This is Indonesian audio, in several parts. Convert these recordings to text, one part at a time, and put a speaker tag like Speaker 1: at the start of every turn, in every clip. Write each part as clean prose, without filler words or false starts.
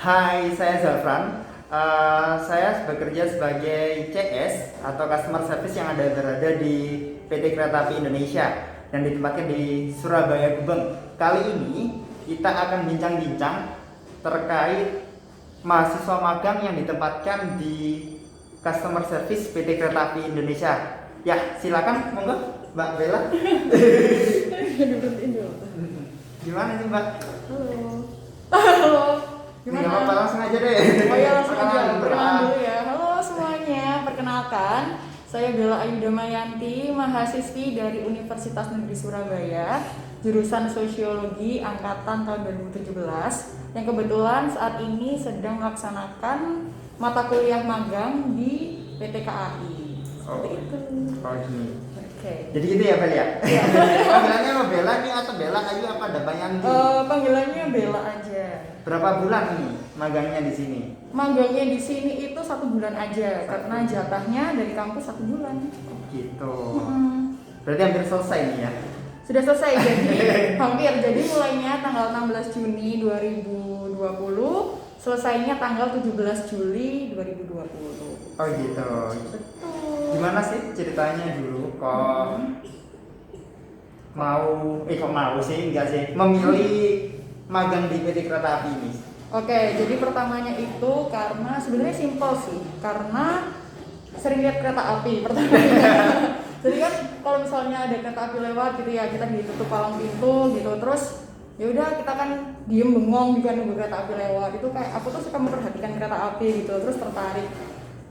Speaker 1: Hai, saya Zafran. Saya bekerja sebagai CS atau Customer Service yang berada di PT Kereta Api Indonesia yang ditempatkan di Surabaya Gubeng. Kali ini kita akan bincang-bincang terkait mahasiswa magang yang ditempatkan di Customer Service PT Kereta Api Indonesia. Ya, silakan, monggo, Mbak Bella. Gimana sih, Mbak?
Speaker 2: Halo. Gimana?
Speaker 1: Nggak apa-apa, langsung aja deh.
Speaker 2: Oh ya, langsung aja. Perkenalan dulu ya. Halo semuanya, perkenalkan saya Bella Ayu Damayanti, mahasiswi dari Universitas Negeri Surabaya, jurusan Sosiologi angkatan tahun 2017, yang kebetulan saat ini sedang melaksanakan mata kuliah magang di PT KAI. Seperti itu.
Speaker 1: Oh gini.
Speaker 2: Oke.
Speaker 1: Jadi gitu ya, Bel ya? Panggilannya apa Bella nih atau Bella Ayu apa ada Damayanti?
Speaker 2: Panggilannya Bella aja.
Speaker 1: Berapa bulan nih magangnya di sini?
Speaker 2: Magangnya di sini itu 1 bulan aja, karena jatahnya dari kampus 1 bulan.
Speaker 1: Gitu. Berarti hampir selesai nih ya?
Speaker 2: Sudah selesai, jadi hampir. Jadi mulainya tanggal 16 Juni 2020, selesainya tanggal 17 Juli 2020.
Speaker 1: Oh gitu.
Speaker 2: Betul.
Speaker 1: Gimana sih ceritanya dulu kok mau sih, enggak sih, memilih magang di PT Kereta Api ini?
Speaker 2: Oke, jadi pertamanya itu karena sebenarnya simpel sih, karena sering lihat kereta api pertamanya. Jadi kan kalau misalnya ada kereta api lewat gitu ya, kita ditutup palang pintu gitu, terus ya udah kita kan diem bengong juga nunggu kereta api lewat. Itu kayak aku tuh suka memperhatikan kereta api gitu, terus tertarik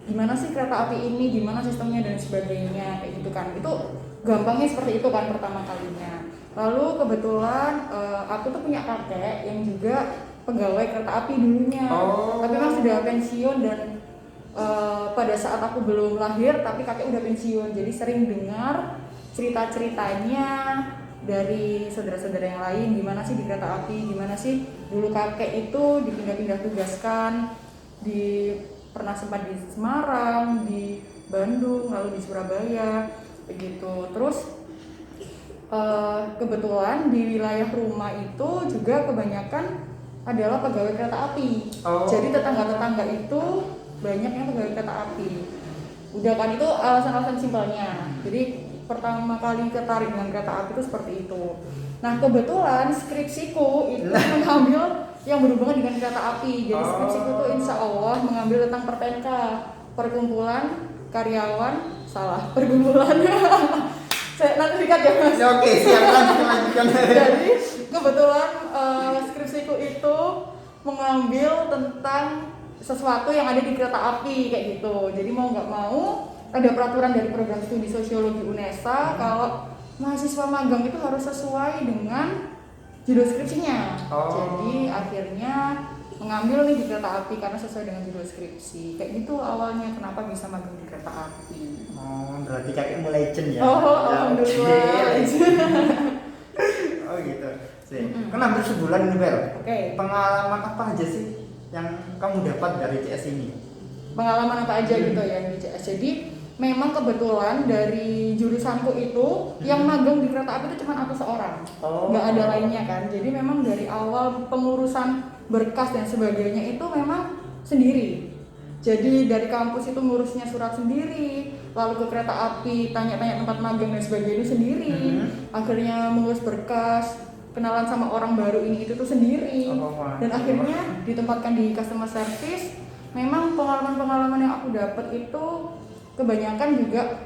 Speaker 2: gimana sih kereta api ini, gimana sistemnya dan sebagainya kayak gitu kan. Itu gampangnya seperti itu kan pertama kalinya. Lalu kebetulan aku tuh punya kakek yang juga pegawai kereta api dulunya, tapi memang sudah pensiun dan pada saat aku belum lahir, tapi kakek udah pensiun, jadi sering dengar cerita-ceritanya dari saudara-saudara yang lain, gimana sih di kereta api, gimana sih dulu kakek itu dipindah-pindah tugaskan, pernah sempat di Semarang, di Bandung, lalu di Surabaya, begitu. Terus kebetulan di wilayah rumah itu juga kebanyakan adalah pegawai kereta api. Jadi tetangga-tetangga itu banyak yang pegawai kereta api. Udah kan, itu alasan-alasan simpelnya. Jadi pertama kali tertarik dengan kereta api itu seperti itu. Nah kebetulan skripsiku itu mengambil yang berhubungan dengan kereta api. Jadi skripsiku itu insya Allah mengambil tentang Perpenka, perkumpulan karyawan, pergumulan. Saya nanti dikat ya Mas.
Speaker 1: Ya, oke, siap, lanjutkan.
Speaker 2: Jadi kebetulan skripsiku itu mengambil tentang sesuatu yang ada di kereta api kayak gitu. Jadi mau nggak mau ada peraturan dari program studi sosiologi UNESA kalau mahasiswa magang itu harus sesuai dengan judul skripsinya. Jadi akhirnya mengambil nih di kereta api karena sesuai dengan judul skripsi. Kayak gitu awalnya kenapa bisa magang di kereta api.
Speaker 1: Berarti kakekmu legend ya?
Speaker 2: Alhamdulillah.
Speaker 1: Gitu. Kan hampir sebulan nih Bel.
Speaker 2: Oke.
Speaker 1: Pengalaman apa aja sih yang kamu dapat dari CS ini?
Speaker 2: Pengalaman apa aja gitu ya di CS. Jadi memang kebetulan dari jurusanku itu yang magang di kereta api itu cuma aku seorang, nggak ada lainnya kan. Jadi memang dari awal pengurusan berkas dan sebagainya itu memang sendiri. Jadi dari kampus itu ngurusnya surat sendiri, lalu ke kereta api tanya-tanya tempat magang dan sebagainya sendiri. Akhirnya mengurus berkas, kenalan sama orang baru ini itu tuh sendiri. Dan akhirnya ditempatkan di customer service. Memang pengalaman-pengalaman yang aku dapat itu kebanyakan juga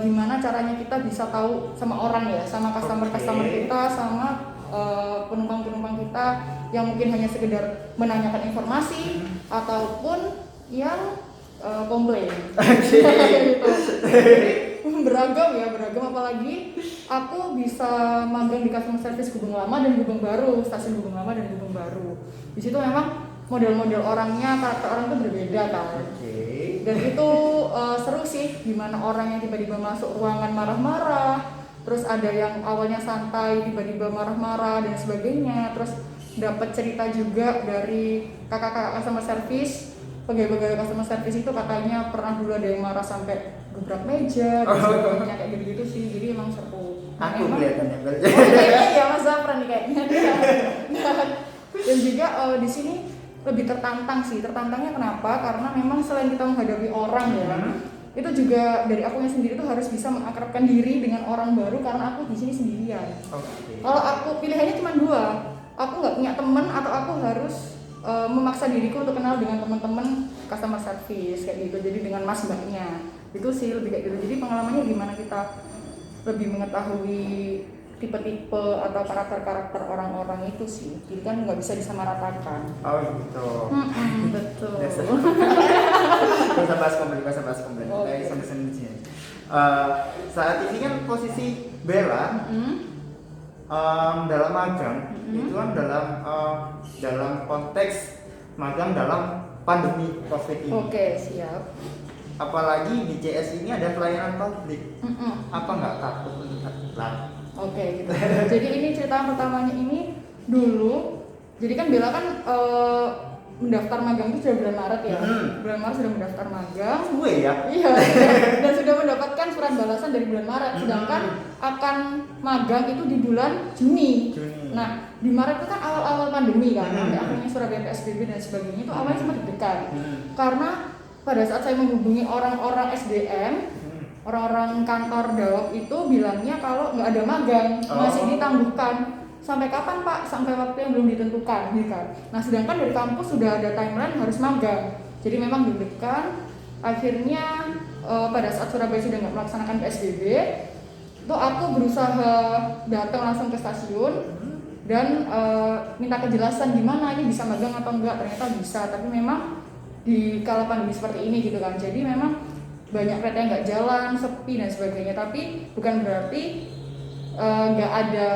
Speaker 2: gimana caranya kita bisa tahu sama orang ya, sama customer kita, sama penumpang-penumpang kita yang mungkin hanya sekedar menanyakan informasi ataupun yang komplain. Gitu. Jadi beragam apalagi aku bisa magang di customer service Gubeng Lama dan Gubeng Baru, stasiun Gubeng Lama dan Gubeng Baru. Di situ memang model-model orangnya, karakter orang itu berbeda kan. Dan itu seru sih, gimana orang yang tiba-tiba masuk ruangan marah-marah, terus ada yang awalnya santai tiba-tiba marah-marah dan sebagainya. Terus dapat cerita juga dari kakak-kakak customer service, pegawai-pegawai customer service itu katanya pernah dulu ada yang marah sampai gebrak meja dan sebagainya kayak gitu-gitu sih. Jadi emang seru.
Speaker 1: Aku kelihatannya Bel.
Speaker 2: Kayaknya ya Mas Zafran nih kayaknya. Dan juga di sini lebih tertantang sih. Tertantangnya kenapa? Karena memang selain kita menghadapi orang ya, itu juga dari akunya sendiri tuh harus bisa mengakrabkan diri dengan orang baru karena aku di sini sendirian. Kalau aku pilihannya cuma dua, aku nggak punya teman atau aku harus memaksa diriku untuk kenal dengan teman-teman customer service kayak gitu. Jadi dengan mas mbaknya itu sih lebih kayak gitu. Jadi pengalamannya gimana kita lebih mengetahui tipe-tipe atau karakter-karakter orang-orang itu sih. Jadi kan nggak bisa disamaratakan.
Speaker 1: Oh gitu.
Speaker 2: Betul.
Speaker 1: Bisa bahas komplit.
Speaker 2: Okay.
Speaker 1: Sampai sini. Saat ini kan posisi Bella dalam magang itu kan dalam konteks magang dalam pandemi COVID ini.
Speaker 2: Oke, siap.
Speaker 1: Apalagi di CS ini ada pelayanan publik. Apa nggak takut untuk lah?
Speaker 2: Oke, gitu. Jadi ini cerita pertamanya ini dulu. Jadi kan Bella kan mendaftar magang itu sudah bulan Maret ya. Bulan Maret sudah mendaftar magang.
Speaker 1: Suwe ya?
Speaker 2: Iya. Dan sudah mendapatkan surat balasan dari bulan Maret. Sedangkan akan magang itu di bulan Juni. Nah, di Maret itu kan awal-awal pandemi kan. Sampai akhirnya Surabaya PSBB dan sebagainya itu awalnya sempat deg-degan. Karena pada saat saya menghubungi orang-orang SDM, orang-orang kantor Dawab itu bilangnya kalau nggak ada magang, masih ditangguhkan. Sampai kapan Pak? Sampai waktu yang belum ditentukan, gitu kan. Nah, sedangkan dari kampus sudah ada timeline harus magang. Jadi memang deg-degan. Akhirnya pada saat Surabaya sudah nggak melaksanakan PSBB, itu aku berusaha datang langsung ke stasiun dan minta kejelasan gimana ini bisa magang atau enggak. Ternyata bisa, tapi memang di kala pandemi seperti ini gitu kan. Jadi memang banyak kereta yang nggak jalan, sepi dan sebagainya. Tapi bukan berarti nggak ada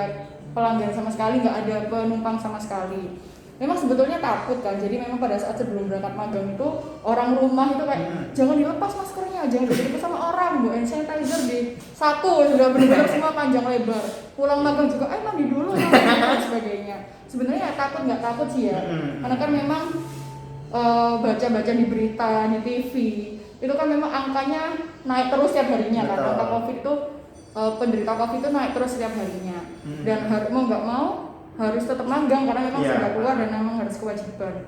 Speaker 2: pelanggan sama sekali, nggak ada penumpang sama sekali. Memang sebetulnya takut kan. Jadi memang pada saat sebelum berangkat magang itu orang rumah itu kayak jangan dilepas maskernya, jangan deket sama orang, bawa hand sanitizer di saku, sudah benar-benar semua panjang lebar. Pulang magang juga, mandi dulu dan sebagainya. Sebenarnya takut nggak takut sih ya, karena kan memang baca-baca di berita, di TV itu kan memang angkanya naik terus setiap harinya kan. Angka COVID itu penderita COVID itu naik terus setiap harinya. Dan mau nggak mau harus tetap magang karena memang sudah keluar dan memang harus kewajiban.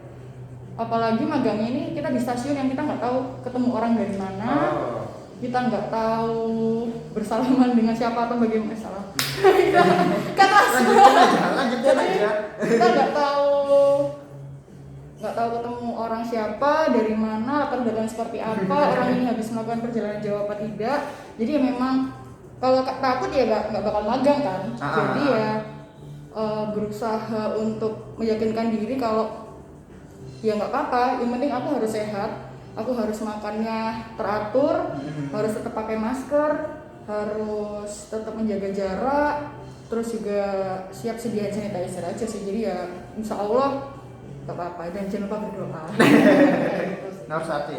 Speaker 2: Apalagi magangnya ini kita di stasiun yang kita nggak tahu ketemu orang dari mana, kita nggak tahu bersalaman dengan siapa atau bagaimana salah.
Speaker 1: Lanjutkan aja.
Speaker 2: Kita nggak tahu ketemu orang siapa, dari mana, latar belakang seperti apa, orang ini habis melakukan perjalanan jauh apa tidak. Jadi ya memang kalau takut ya nggak bakal magang kan. Jadi ya berusaha untuk meyakinkan diri kalau ya nggak apa-apa, yang penting aku harus sehat, aku harus makannya teratur, harus tetap pakai masker, harus tetap menjaga jarak, terus juga siap sedia sanitizer aja sih. Jadi ya insya Allah nggak apa-apa dan jangan lupa berdoa.
Speaker 1: Nomor satu.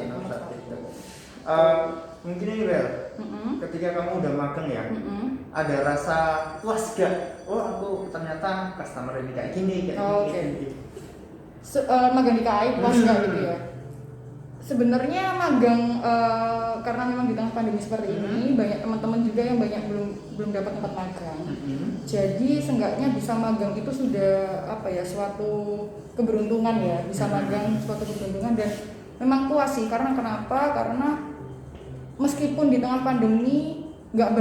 Speaker 1: Mungkin ini Bel, ketika kamu udah magang ya, ada rasa puas gak? Oh aku ternyata customer ini kayak gini, gini.
Speaker 2: Magang di KAI puas gak gitu ya? Sebenarnya magang karena memang di tengah pandemi seperti ini banyak teman-teman juga yang banyak belum dapat tempat magang. Jadi seenggaknya bisa magang itu sudah suatu keberuntungan ya, bisa magang suatu keberuntungan dan memang puas sih. Karena kenapa? Karena meskipun di tengah pandemi nggak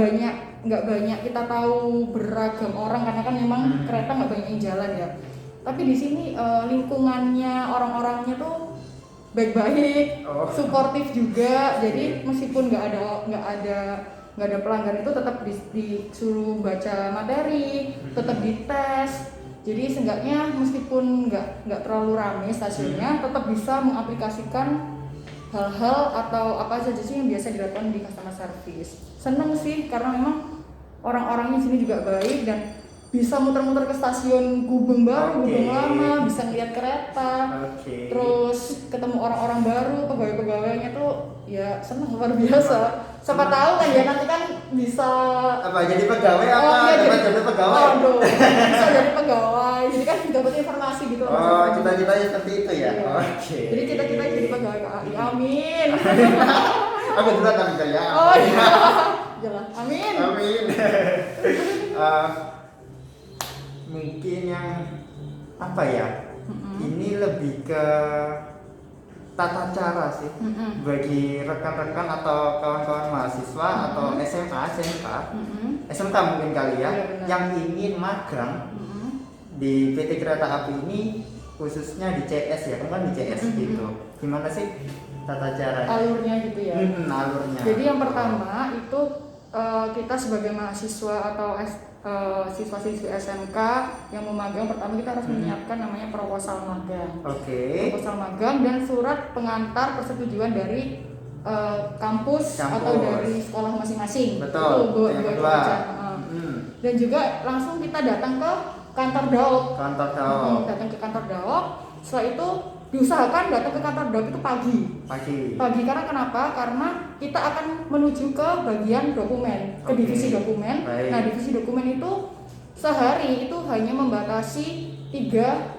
Speaker 2: banyak kita tahu beragam orang karena kan memang kereta nggak banyak yang jalan ya. Tapi di sini lingkungannya orang-orangnya tuh baik-baik, suportif juga. Jadi meskipun nggak ada pelanggan itu tetap disuruh baca materi, tetap dites. Jadi seenggaknya meskipun nggak terlalu ramai stasiunnya, tetap bisa mengaplikasikan hal-hal atau apa saja sih yang biasa dilakukan di customer service. Seneng sih karena memang orang-orangnya sini juga baik dan bisa muter-muter ke stasiun Gubeng baru, Gubeng lama, bisa ngeliat kereta, terus ketemu orang-orang baru, pegawai-pegawainya tuh ya seneng luar biasa. Siapa tahu kan ya nanti kan bisa
Speaker 1: jadi pegawai jadi pegawai?
Speaker 2: Aduh, bisa jadi pegawai, jadi kan dapat informasi gitu loh.
Speaker 1: Cita-citanya seperti itu ya?
Speaker 2: Iya. Jadi cita-cita jadi pegawai KAI, amin.
Speaker 1: Aku duluan tapi ya.
Speaker 2: Oh iya, jelas, amin.
Speaker 1: Mungkin yang apa ya? ini lebih ke tata cara sih bagi rekan-rekan atau kawan-kawan mahasiswa atau SMA, SMK, SMK mungkin kali ya, yang ingin magang di PT Kereta Api ini, khususnya di CS ya, kan di CS gitu. Gimana sih tata cara
Speaker 2: alurnya gitu ya?
Speaker 1: Alurnya.
Speaker 2: Jadi yang pertama itu kita sebagai mahasiswa atau siswa-siswi SMK yang mau magang, pertama kita harus menyiapkan namanya proposal magang. Proposal magang dan surat pengantar persetujuan dari kampus atau dari sekolah masing-masing.
Speaker 1: Betul.
Speaker 2: Itu yang kedua. Dan juga langsung kita datang ke kantor DAOP. Datang ke kantor DAOP. Setelah itu diusahakan datang ke kantor DAOP itu pagi. Karena kenapa? Karena kita akan menuju ke bagian dokumen, ke divisi dokumen. Nah, divisi dokumen itu sehari itu hanya membatasi tiga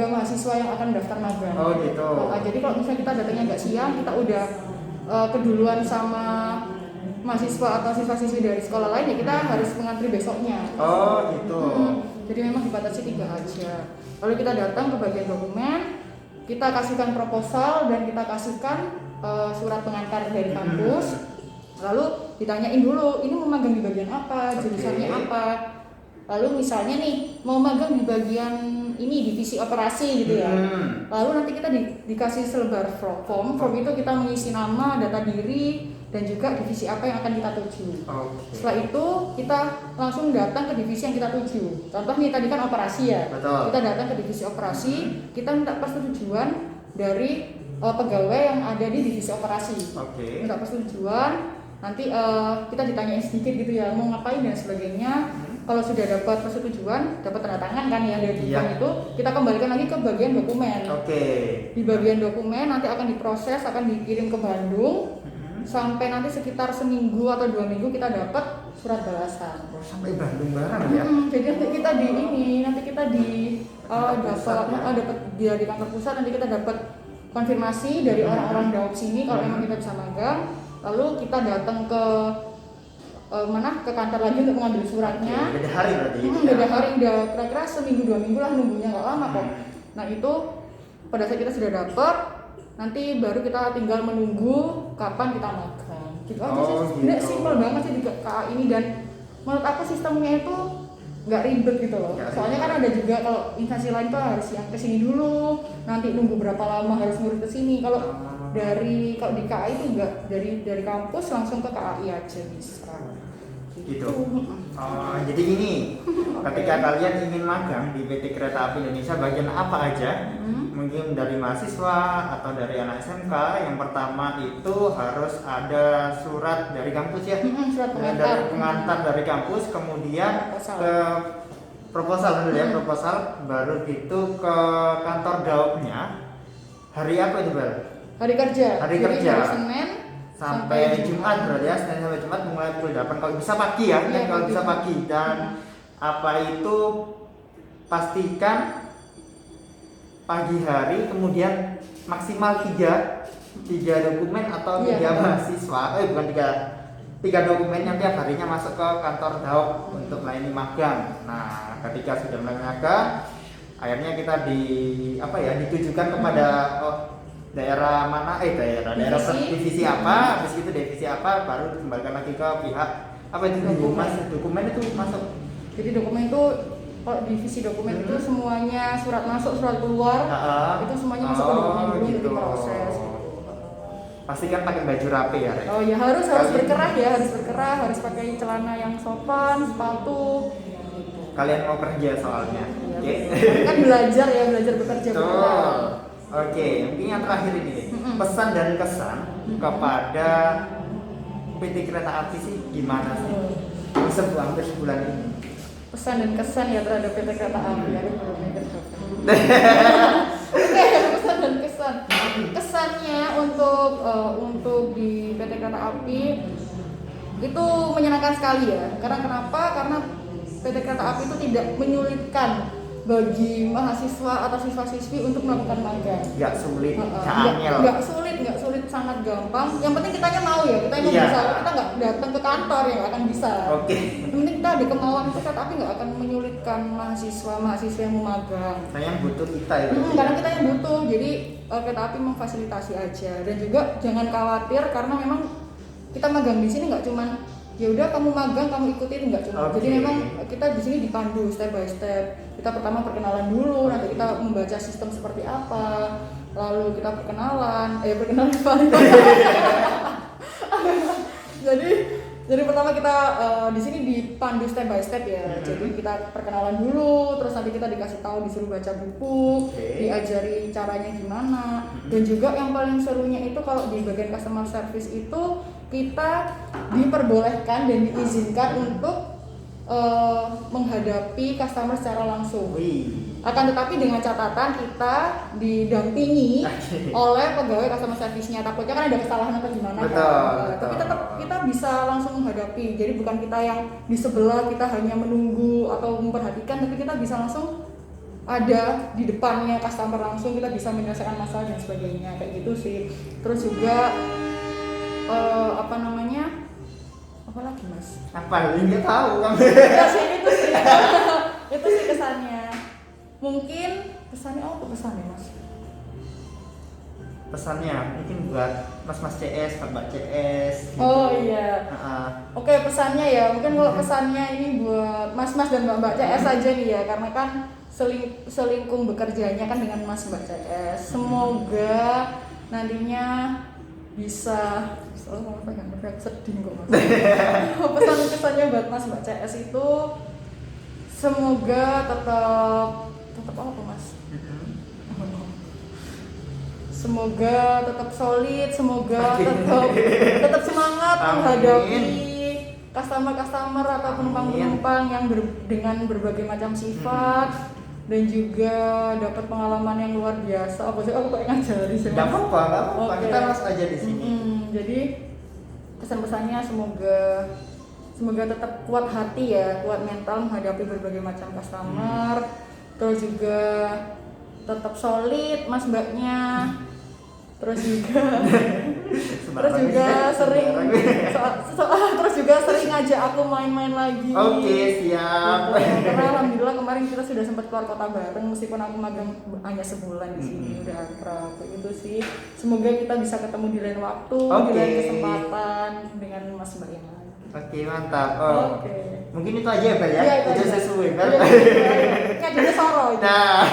Speaker 2: mahasiswa yang akan daftar magang.
Speaker 1: Gitu.
Speaker 2: Jadi kalau misalnya kita datangnya nggak siang, kita udah keduluan sama mahasiswa atau siswa-siswi dari sekolah lain, ya kita harus mengantri besoknya.
Speaker 1: Gitu.
Speaker 2: Jadi memang dibatasi 3 aja. Lalu kita datang ke bagian dokumen, kita kasihkan proposal dan kita kasihkan surat pengantar dari kampus. Lalu ditanyain dulu, ini mau magang di bagian apa, jurusannya apa. Lalu misalnya nih mau magang di bagian ini divisi operasi gitu ya. Lalu nanti kita dikasih selebar form itu kita mengisi nama, data diri, dan juga divisi apa yang akan kita tuju. Setelah itu kita langsung datang ke divisi yang kita tuju. Contoh nih tadi kan operasi ya. Kita datang ke divisi operasi, kita minta persetujuan dari pegawai yang ada di divisi operasi. Minta persetujuan, nanti kita ditanyain sedikit gitu ya, mau ngapain dan sebagainya. Kalau sudah dapat persetujuan, dapat tanda tangan kan ya dari itu, kita kembalikan lagi ke bagian dokumen. Di bagian dokumen nanti akan diproses, akan dikirim ke Bandung. Sampai nanti sekitar seminggu atau 2 minggu kita dapat surat balasan.
Speaker 1: Sampai Bandung barang ya?
Speaker 2: Jadi nanti kita dapat di kantor pusat, nanti kita dapat konfirmasi dari orang-orang DAOP sini kalau emang kita bisa magang. Lalu kita datang ke ke kantor lagi untuk mengambil suratnya.
Speaker 1: Beda hari berarti.
Speaker 2: Beda hari, udah kira-kira seminggu 2 minggu lah nunggunya, nggak lama kok. Nah itu pada saat kita sudah dapat, nanti baru kita tinggal menunggu kapan kita magang. Gitu aja sih. Sebenarnya simpel banget sih di KA ini, dan menurut aku sistemnya itu nggak ribet gitu loh. Soalnya kan ada juga kalau instansi lain tuh harus yang kesini dulu, nanti nunggu berapa lama harus ngurus kesini. Kalau di KAI itu enggak, dari kampus langsung ke KAI aja bisa.
Speaker 1: Gitu. Jadi gini, ketika kalian ingin magang di PT Kereta Api Indonesia bagian apa aja, mungkin dari mahasiswa atau dari anak SMK, yang pertama itu harus ada surat dari kampus ya,
Speaker 2: surat pengantar.
Speaker 1: Dari pengantar dari kampus, kemudian ke proposal dulu ya, proposal, baru gitu ke kantor DAOP-nya. Hari apa itu Bel?
Speaker 2: Hari kerja.
Speaker 1: Hari
Speaker 2: Jadi
Speaker 1: kerja.
Speaker 2: dari Senin
Speaker 1: sampai Jumat berarti ya, Senin sampai Jumat mulai pukul 8 kalau bisa pagi ya, kalau bisa pagi. Dan apa itu pastikan pagi hari, kemudian maksimal 3 dokumen atau 3 mahasiswa, bukan 3 dokumen yang tiap harinya masuk ke kantor DAOP untuk melayani magang. Nah, ketika sudah melayani magang, akhirnya kita ditujukan kepada daerah mana, daerah divisi apa, habis itu divisi apa, baru dikembalikan lagi ke pihak apa itu dokumen itu masuk.
Speaker 2: Jadi dokumen itu, kalau divisi dokumen itu semuanya surat masuk, surat keluar, itu semuanya masuk ke dokumen dulu untuk diproses.
Speaker 1: Pastikan pakai baju rapi ya.
Speaker 2: Oh ya, harus berkerah ya, harus pakai celana yang sopan, sepatu.
Speaker 1: Kalian mau kerja soalnya,
Speaker 2: kan belajar bekerja.
Speaker 1: Mungkin yang terakhir ini pesan dan kesan kepada PT Kereta Api sih gimana sih? Hampir sebulan ini.
Speaker 2: Pesan dan kesan ya terhadap PT Kereta Api ya, pesan dan kesan. Kesannya untuk di PT Kereta Api itu menyenangkan sekali ya. Karena kenapa? Karena PT Kereta Api itu tidak menyulitkan bagi mahasiswa atau siswa-siswi untuk melakukan magang.
Speaker 1: Nggak sulit,
Speaker 2: nggak sulit, sangat gampang. Yang penting kitanya mau ya, kita emang
Speaker 1: Iya.
Speaker 2: bisa. Kita nggak datang ke kantor ya nggak akan bisa.
Speaker 1: Oke.
Speaker 2: Yang penting kita ada kemauan untuk tapi nggak akan menyulitkan mahasiswa yang mau magang.
Speaker 1: Nah, yang butuh kita itu.
Speaker 2: Karena kita yang butuh, jadi kereta api memfasilitasi aja. Dan juga jangan khawatir karena memang kita magang di sini nggak cuman ya udah kamu magang kamu ikutin, nggak cuma.
Speaker 1: Oke.
Speaker 2: Jadi memang kita di sini dipandu step by step. Kita pertama perkenalan dulu, nanti kita membaca sistem seperti apa, lalu kita perkenalan jadi pertama kita di sini dipandu step by step ya. Jadi kita perkenalan dulu, terus nanti kita dikasih tahu, disuruh baca buku, diajari caranya gimana. Dan juga yang paling serunya itu kalau di bagian customer service itu kita diperbolehkan dan diizinkan untuk menghadapi customer secara langsung. Akan tetapi dengan catatan kita didampingi oleh pegawai customer service-nya. Takutnya kan ada kesalahan atau gimana.
Speaker 1: Betul.
Speaker 2: Tapi tetap kita bisa langsung menghadapi. Jadi bukan kita yang di sebelah kita hanya menunggu atau memperhatikan, tapi kita bisa langsung ada di depannya customer langsung, kita bisa menyelesaikan masalah dan sebagainya kayak gitu sih. Terus juga apa lagi mas?
Speaker 1: Apa? Nggak tahu kamu.
Speaker 2: Ya sih itu sih. Itu sih kesannya. Mungkin pesannya apa pesannya mas?
Speaker 1: Pesannya mungkin buat mas-mas CS, mbak CS. Gitu.
Speaker 2: Oh iya. Oke, pesannya ya. Mungkin kalau pesannya ini buat mas-mas dan mbak-mbak CS aja nih ya, karena kan selingkung bekerjanya kan dengan mas mbak CS. Semoga nantinya bisa sedih kok mas. Pesan-pesannya buat mas mbak CS itu semoga tetap apa mas? Semoga tetap solid, semoga tetap semangat menghadapi customer atau penumpang-penumpang yang dengan berbagai macam sifat. Dan juga dapat pengalaman yang luar biasa. Apa sih? Aku kayak ngajari sih.
Speaker 1: Gak apa-apa.
Speaker 2: Okay.
Speaker 1: Kita mas aja di sini.
Speaker 2: Jadi pesan-pesannya semoga tetap kuat hati ya, kuat mental menghadapi berbagai macam customer. Terus juga tetap solid mas mbaknya. Terus juga sering ngajak aku main-main lagi.
Speaker 1: Oke, siap.
Speaker 2: Karena alhamdulillah kemarin kita sudah sempat keluar kota bareng meskipun aku magang hanya sebulan di sini. Udah akrab itu sih. Semoga kita bisa ketemu di lain waktu, di lain kesempatan dengan Mas Mbak yang lain.
Speaker 1: Oke, mantap. Mungkin itu aja ya, Bel ya.
Speaker 2: Iya,
Speaker 1: Itu sesuai, Bel.
Speaker 2: Jadi soro.
Speaker 1: Nah,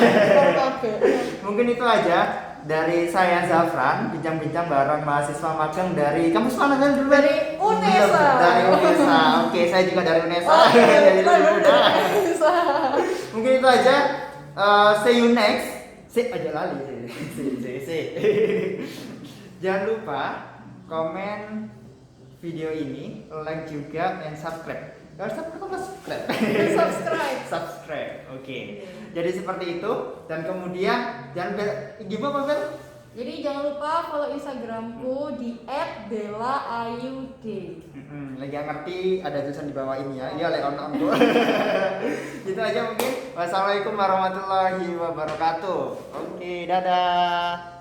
Speaker 1: mungkin itu aja dari saya Zafran, bincang-bincang bareng mahasiswa magang dari kampus mana kan dulu?
Speaker 2: Dari UNESA.
Speaker 1: Dari UNESA. Oke, saya juga dari UNESA. Dari UNESA. Mungkin itu aja. See you next. Aja lali. Jangan lupa komen video ini, like juga, dan subscribe. Subscribe. Oke. Jadi seperti itu, dan kemudian gimana Bel?
Speaker 2: Jadi jangan lupa follow Instagramku di @bella_ayud.
Speaker 1: Lagi ngerti ada tulisan di bawah ini ya. Iya, on. Gitu aja mungkin. Wassalamualaikum warahmatullahi wabarakatuh. Oke, dadah.